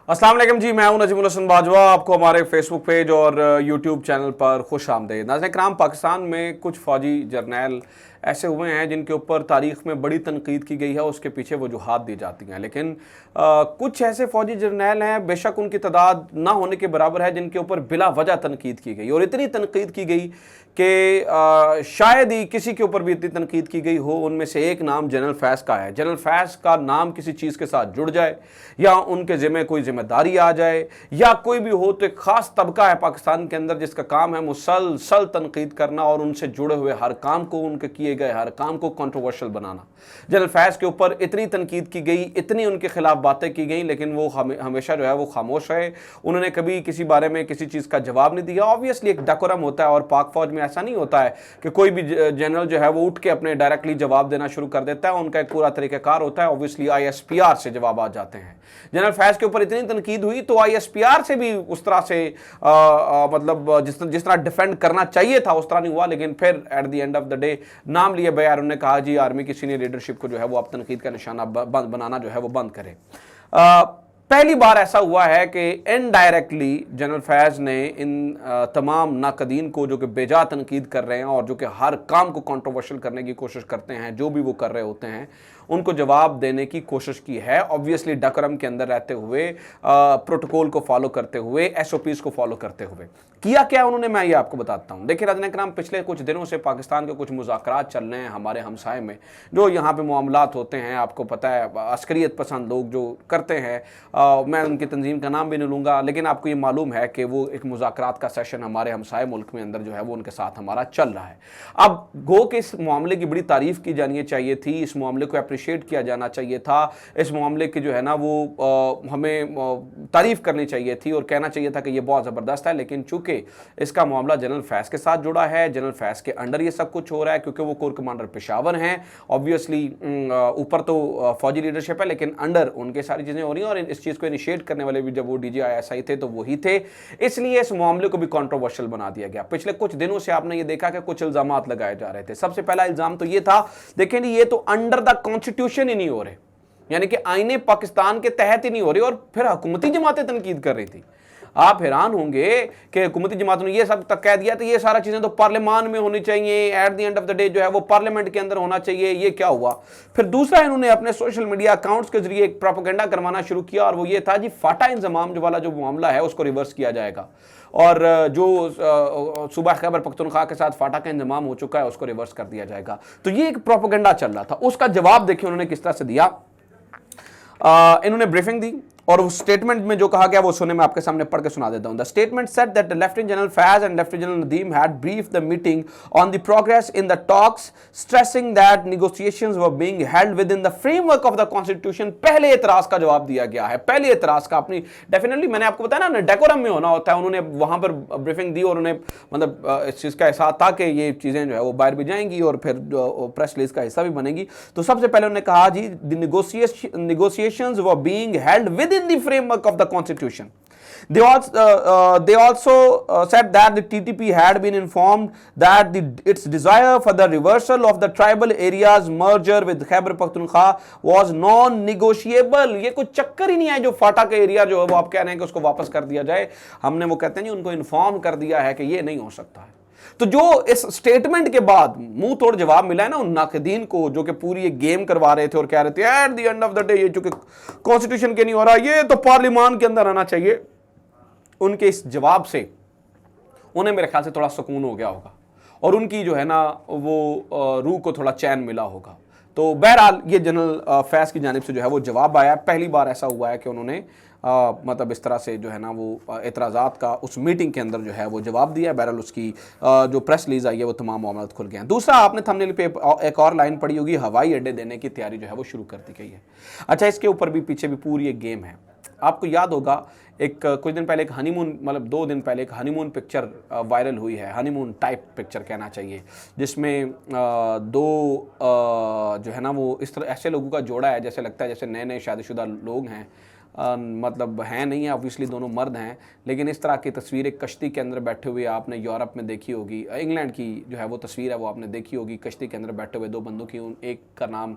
अस्सलाम वालेकुम जी, मैं हूं नजीमुल हसन बाजवा। आपको हमारे फेसबुक पेज और यूट्यूब चैनल पर खुश आमदेद। नाज़रीन कराम, पाकिस्तान में कुछ फ़ौजी जर्नैल ऐसे हुए हैं जिनके ऊपर तारीख़ में बड़ी तनकीद की गई है, उसके पीछे वजूहात दी जाती हैं। लेकिन कुछ ऐसे फ़ौजी जर्नैल हैं, बेशक उनकी तादाद ना होने के बराबर है, जिनके ऊपर बिला वजह तनकीद की गई। और इतनी तनकीद की गई कि शायद ही किसी के ऊपर भी इतनी तनकीद की गई हो। उनमें से एक नाम जनरल फैज़ का है। जनरल फैज़ का नाम किसी चीज़ के साथ जुड़ जाए या उनके ज़िम्मे कोई जिम्मेदारी आ जाए या कोई भी हो, तो एक ख़ास तबका है पाकिस्तान के अंदर जिसका काम है मुसलसल तनकीद करना और उनसे जुड़े हुए हर काम को, उनके किए गए हर काम को कंट्रोवर्शियल बनाना। जनरल फैज़ के ऊपर इतनी तनकीद की गई, इतनी उनके खिलाफ बातें की गई, लेकिन वो हमेशा जो है वो खामोश रहे। उन्होंने कभी किसी बारे में किसी चीज़ का जवाब नहीं दिया। ऑब्वियसली एक डेकोरम होता है और पाक फौज में ऐसा नहीं होता है कि कोई भी जनरल जो है वो उठ के अपने डायरेक्टली जवाब देना शुरू कर देता है। उनका एक पूरा तरीक़ाकार होता है। ऑब्वियसली ISPR से जवाब आ जाते हैं। जनरल फैज़ के ऊपर इतनी तनकीद हुई तो ISPR से भी उस तरह से मतलब जिस तरह डिफेंड करना चाहिए था उस तरह नहीं हुआ। लेकिन फिर at the end of the day नाम लिए बगैर उन्होंने कहा जी आर्मी की सीनियर लीडरशिप को जो है वो अब तनकीद का निशाना बनाना जो है वो बंद करे। पहली बार ऐसा हुआ है कि इनडायरेक्टली जनरल फैज़ ने इन तमाम नाकदीन को, जो कि बेजा तनकीद कर रहे हैं और जो कि हर काम को कंट्रोवर्शियल करने की कोशिश करते हैं, जो भी वो कर रहे होते हैं, उनको जवाब देने की कोशिश की है। ऑब्वियसली डेकोरम के अंदर रहते हुए, प्रोटोकॉल को फॉलो करते हुए, SOPs को फॉलो करते हुए। किया क्या उन्होंने, मैं ये आपको बताता हूँ। देखिए नाज़रीन कराम, पिछले कुछ दिनों से पाकिस्तान के कुछ मुज़ाकरात चल रहे हैं हमारे हमसाए में। जो यहाँ पे मामलात होते हैं, आपको पता है अस्करियत पसंद लोग जो करते हैं, मैं उनकी तंजीम का नाम भी नहीं लूँगा, लेकिन आपको ये मालूम है कि वो एक मुज़ाकरात का सेशन हमारे हमसाए मुल्क में अंदर जो है वो उनके साथ हमारा चल रहा है। अब गो कि इस मामले की बड़ी तारीफ़ की जानी चाहिए थी, इस मामले को अप्रिशिएट किया जाना चाहिए था, इस मामले की जो है ना वो हमें तारीफ़ करनी चाहिए थी और कहना चाहिए था कि ये बहुत ज़बरदस्त है। लेकिन चूँकि इसका मामला जनरल फैज़ के साथ जुड़ा है, जनरल फैज़ के अंडर ये सब कुछ हो रहा है, क्योंकि वो कोर कमांडर पेशावर हैं। ऑब्वियसली ऊपर तो फौजी लीडरशिप है, लेकिन अंडर उनके सारी चीज़ें हो रही हैं और इस चीज़ को इनिशिएट करने वाले भी जब वो DGI थे तो वही थे। इसलिए इस मामले को भी कंट्रोवर्शियल बना दिया गया। पिछले कुछ दिनों से आपने ये देखा कि कुछ इल्ज़ामात लगाए जा रहे थे। सबसे पहला इल्ज़ाम तो ये था, देखें ये तो अंडर द कॉन्स्टिट्यूशन ही नहीं हो रहे, यानी कि आईने पाकिस्तान के तहत ही नहीं हो रही, और फिर हुकूमती जमातें तनकीद कर रही थी। आप हैरान होंगे कि हुकूमती जमातों ने ये सब तक कह दिया तो ये सारा चीज़ें तो पार्लियामान में होनी चाहिए, at the end of the day जो है वो पार्लियामेंट के अंदर होना चाहिए। ये क्या हुआ? फिर दूसरा, इन्होंने अपने सोशल मीडिया अकाउंट्स के जरिए एक प्रोपेगेंडा करवाना शुरू किया, और वो ये था जी फाटा इंजमाम जो वाला जो मामला है उसको रिवर्स किया जाएगा, और जो सूबा खैबर पख्तूनख्वा के साथ फाटा का इंजमाम हो चुका है उसको रिवर्स कर दिया जाएगा। तो ये एक प्रोपेगेंडा चल रहा था। उसका जवाब देखिए उन्होंने किस तरह से दिया। इन्होंने ब्रीफिंग दी और उस स्टेटमेंट में जो कहा गया वो सुने, मैं आपके सामने पढ़ के सुना देता हूं। The statement said that lieutenant general Faiz and lieutenant general Nadeem had brief the meeting on the progress in the talks, stressing that negotiations were being held within the framework of the constitution. पहले एतराज का जवाब दिया गया है, पहले एतराज का। अपनी डेफिनेटली मैंने आपको बताया ना, डेकोरम में होना होता है। उन्होंने वहां पर ब्रीफिंग दी और उन्हें मतलब इस चीज़ का एहसास था कि ये चीज़ें जो है वो बाहर भी जाएंगी और फिर प्रेस रिलीज का हिस्सा भी बनेगी। तो सबसे पहले उन्होंने कहा जी the negotiations were being held within the framework of the constitution. They also said that the TTP had been informed that its desire for the reversal of the tribal areas merger with Khyber Pakhtunkhwa was non-negotiable. ये कोई चक्कर ही नहीं है जो फाटा का area जो है वो आप कह रहे हैं कि उसको वापस कर दिया जाए। हमने वो कहते हैं उनको इन्फॉर्म कर दिया है कि ये नहीं हो सकता है। तो जो इस स्टेटमेंट के बाद मुंह तोड़ जवाब मिला है ना उन नाकदीन को, जो कि पूरी एक गेम करवा रहे थे और कह रहे थे at the end of the day ये चूंकि कॉन्स्टिट्यूशन के नहीं हो रहा, ये तो पार्लियामान के अंदर आना चाहिए, उनके इस जवाब से उन्हें मेरे ख्याल से थोड़ा सुकून हो गया होगा और उनकी जो है ना वो रूह को थोड़ा चैन मिला होगा। तो बहरहाल ये जनरल फैज़ की जानिब से जो है वो जवाब आया। पहली बार ऐसा हुआ है कि उन्होंने मतलब इस तरह से जो है ना वो एतराज़ात का उस मीटिंग के अंदर जो है वो जवाब दिया। बहरहाल उसकी जो प्रेस रिलीज आई है वो तमाम मामला खुल गए हैं। दूसरा, आपने थंबनेल पे एक और लाइन पढ़ी होगी, हवाई अड्डे देने की तैयारी जो है वो शुरू कर दी गई है। अच्छा, इसके ऊपर भी पीछे भी पूरी एक गेम है। आपको याद होगा एक कुछ दिन पहले एक हनीमून, मतलब 2 दिन पहले एक हनीमून पिक्चर वायरल हुई है, हनीमून टाइप पिक्चर कहना चाहिए, जिसमें दो जो है ना वो इस तरह ऐसे लोगों का जोड़ा है जैसे लगता है जैसे नए नए शादीशुदा लोग हैं, मतलब हैं नहीं है, ऑब्वियसली दोनों मर्द हैं, लेकिन इस तरह की तस्वीर एक कश्ती के अंदर बैठे हुए आपने यूरोप में देखी होगी, इंग्लैंड की जो है वो तस्वीर है वो आपने देखी होगी, कश्ती के अंदर बैठे हुए दो बंदों की, एक का नाम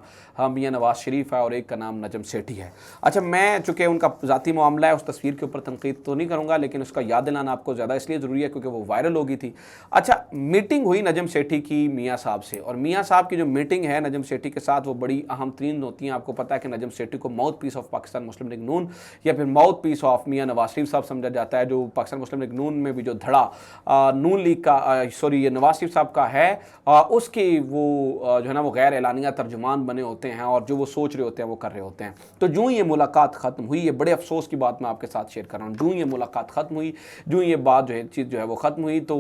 मियां नवाज शरीफ है और एक का नाम नजम सेठी है। अच्छा, मैं चूँकि उनका ज़ाती मामला है उस तस्वीर के ऊपर तनकीद तो नहीं करूँगा, लेकिन उसका याद दिलाना आपको ज़्यादा इसलिए ज़रूरी है क्योंकि वो वायरल हो गई थी। अच्छा, मीटिंग हुई नजम सेठी की मियाँ साहब से, और मियाँ साहब की जो मीटिंग है नजम सेठी के साथ वो बड़ी अहम तरीन होती हैं। आपको पता है कि नजम सेठी को mouthpiece of Pakistan Muslim League Noon या फिर माउथ पीस ऑफ मियाँ नवाज शरीफ साहब समझा जाता है। जो पाकिस्तान मुस्लिम लीग नून में भी जो धड़ा नून लीग का सॉरी ये नवाज शरीफ साहब का है, उसकी वो जो है ना वो गैर एलानिया तर्जुमान बने होते हैं और जो वो सोच रहे होते हैं वो कर रहे होते हैं। तो जो ये मुलाकात ख़त्म हुई, ये बड़े अफसोस की बात मैं आपके साथ शेयर कर रहा हूँ, जो ये मुलाकात ख़त्म हुई, जो ये बात जो है चीज़ जो है वो ख़त्म हुई, तो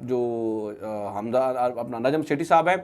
जो हमदा अपना नजम सेठी साहब है,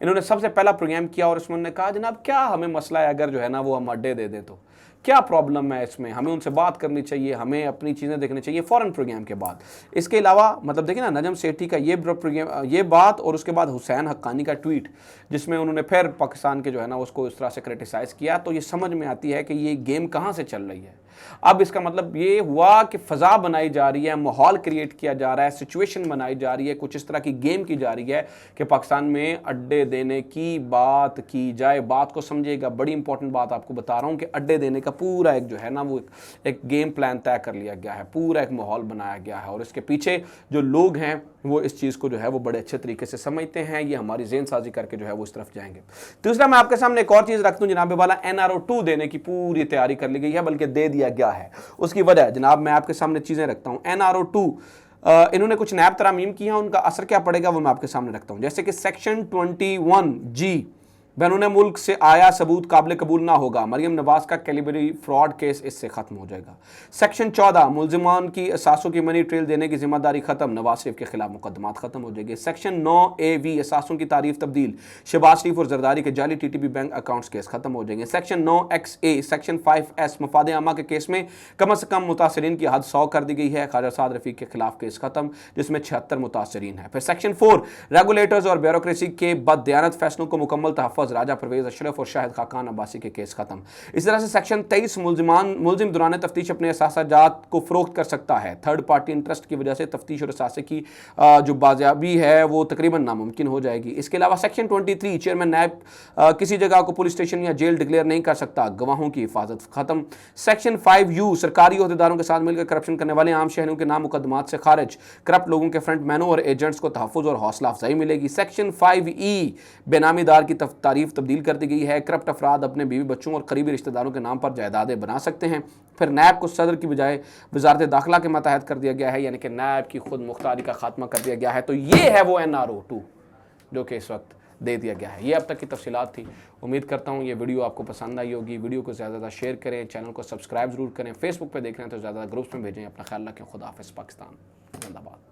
इन्होंने सबसे पहला प्रोग्राम किया और उसमें उन्होंने कहा जनाब क्या हमें मसला है अगर जो है ना वो हम अड्डे दे दें तो क्या प्रॉब्लम है इसमें, हमें उनसे बात करनी चाहिए, हमें अपनी चीज़ें देखनी चाहिए फ़ौरन प्रोग्राम के बाद। इसके अलावा मतलब देखिए ना नजम सेठी का ये प्रोग्राम, ये बात, और उसके बाद हुसैन हक्कानी का ट्वीट जिसमें उन्होंने फिर पाकिस्तान के जो है ना उसको इस तरह से क्रिटिसाइज़ किया, तो ये समझ में आती है कि ये गेम कहाँ से चल रही है। अब इसका मतलब ये हुआ कि फ़ज़ा बनाई जा रही है, माहौल क्रिएट किया जा रहा है, सिचुएशन बनाई जा रही है, कुछ इस तरह की गेम की जा रही है कि पाकिस्तान में अड्डे देने की बात की जाए। बात को समझिएगा, बड़ी इंपॉर्टेंट बात आपको बता रहा हूँ कि अड्डे देने का पूरा एक जो है ना वो एक गेम प्लान तय कर लिया गया है, पूरा एक माहौल बनाया गया है, और इसके पीछे जो लोग हैं वो इस चीज़ को जो है वो बड़े अच्छे तरीके से समझते हैं। ये हमारी जेन साजी करके जो है वो इस तरफ जाएंगे। दूसरा मैं आपके सामने एक और चीज़ रख दूँ जनाब वाला, NRO 2 देने की पूरी तैयारी कर ली गई है, बल्कि दे दिया गया है। उसकी वजह जनाब मैं आपके सामने चीज़ें रखता हूँ। NRO 2 इन्होंने कुछ नैब तरामीम किया, उनका असर क्या पड़ेगा वो मैं आपके सामने रखता हूँ। जैसे कि सेक्शन 21G बैरून मुल्क से आया सबूत काबिल कबूल ना होगा, मरियम नवाज का कैलिबरी फ्रॉड केस इससे खत्म हो जाएगा। सेक्शन 14 मुलजिमान की असासों की मनी ट्रेल देने की जिम्मेदारी खत्म, नवाज शरीफ के खिलाफ मुकदमात खत्म हो जाएंगे। सेक्शन 9AV असासों की तारीफ तब्दील, शहबाज शरीफ और जरदारी के जाली TTP बैंक अकाउंट्स केस खत्म हो जाएंगे। सेक्शन 9XA सेक्शन 5S मफाद आमा के केस में कम अज कम मुतासरीन की हद 100 कर दी गई है, ख्वाजा साद रफीक के खिलाफ केस खत्म जिसमें 76 मुतासरीन है। फिर सेक्शन 4 रेगुलेटर्स और ब्यूरोक्रेसी के बददियानत फैसलों को मुकम्मल तहफ़्फ़ुज़, राजा परवेज अशरफ और शाहिद खाकान अब्बासी के केस खत्म। इस तरह से सेक्शन 23 मुलजिम दौरान तफ्तीश अपने असासाजात को फरोख्त कर सकता है, थर्ड पार्टी इंटरेस्ट की वजह से तफ्तीश और असासे की जो बाजियाबी है वो तकरीबन नामुमकिन हो जाएगी। इसके अलावा सेक्शन 23 चेयरमैन नायब किसी जगह को पुलिस स्टेशन या जेल डिक्लेयर नहीं कर सकता, गवाहों की हिफाजत खत्म। सेक्शन 5U सरकारी अहदेदारों के साथ मिलकर करप्शन करने वाले आम शहरों के नाम मुकदमात से खारिज, करप्ट लोगों के फ्रंट मैनों और एजेंट्स को तहफ़्फ़ुज़ और हौसला अफजाई मिलेगी। सेक्शन 5E बेनामीदार की तारीफ तब्दील कर दी गई है, करप्ट अफराद अपने बीवी बच्चों और करीबी रिश्तेदारों के नाम पर जायदादें बना सकते हैं। फिर नैब को सदर की बजाय वजारत दाखिला के मतहत कर दिया गया है, यानी कि नैब की खुद मुख्तारी का खात्मा कर दिया गया है। तो ये है वो NRO 2 जो कि इस वक्त दे दिया गया है। ये अब तक की तफसीलात थी। उम्मीद करता हूँ ये वीडियो आपको पसंद आई होगी। वीडियो को ज़्यादा शेयर करें, चैनल को सब्सक्राइब जरूर करें, फेसबुक पर देख रहे हैं तो ज़्यादा ग्रुप्स में भेजें। अपना ख्याल रखें। खुदा हाफ़िज़। पाकिस्तान जिंदाबाद।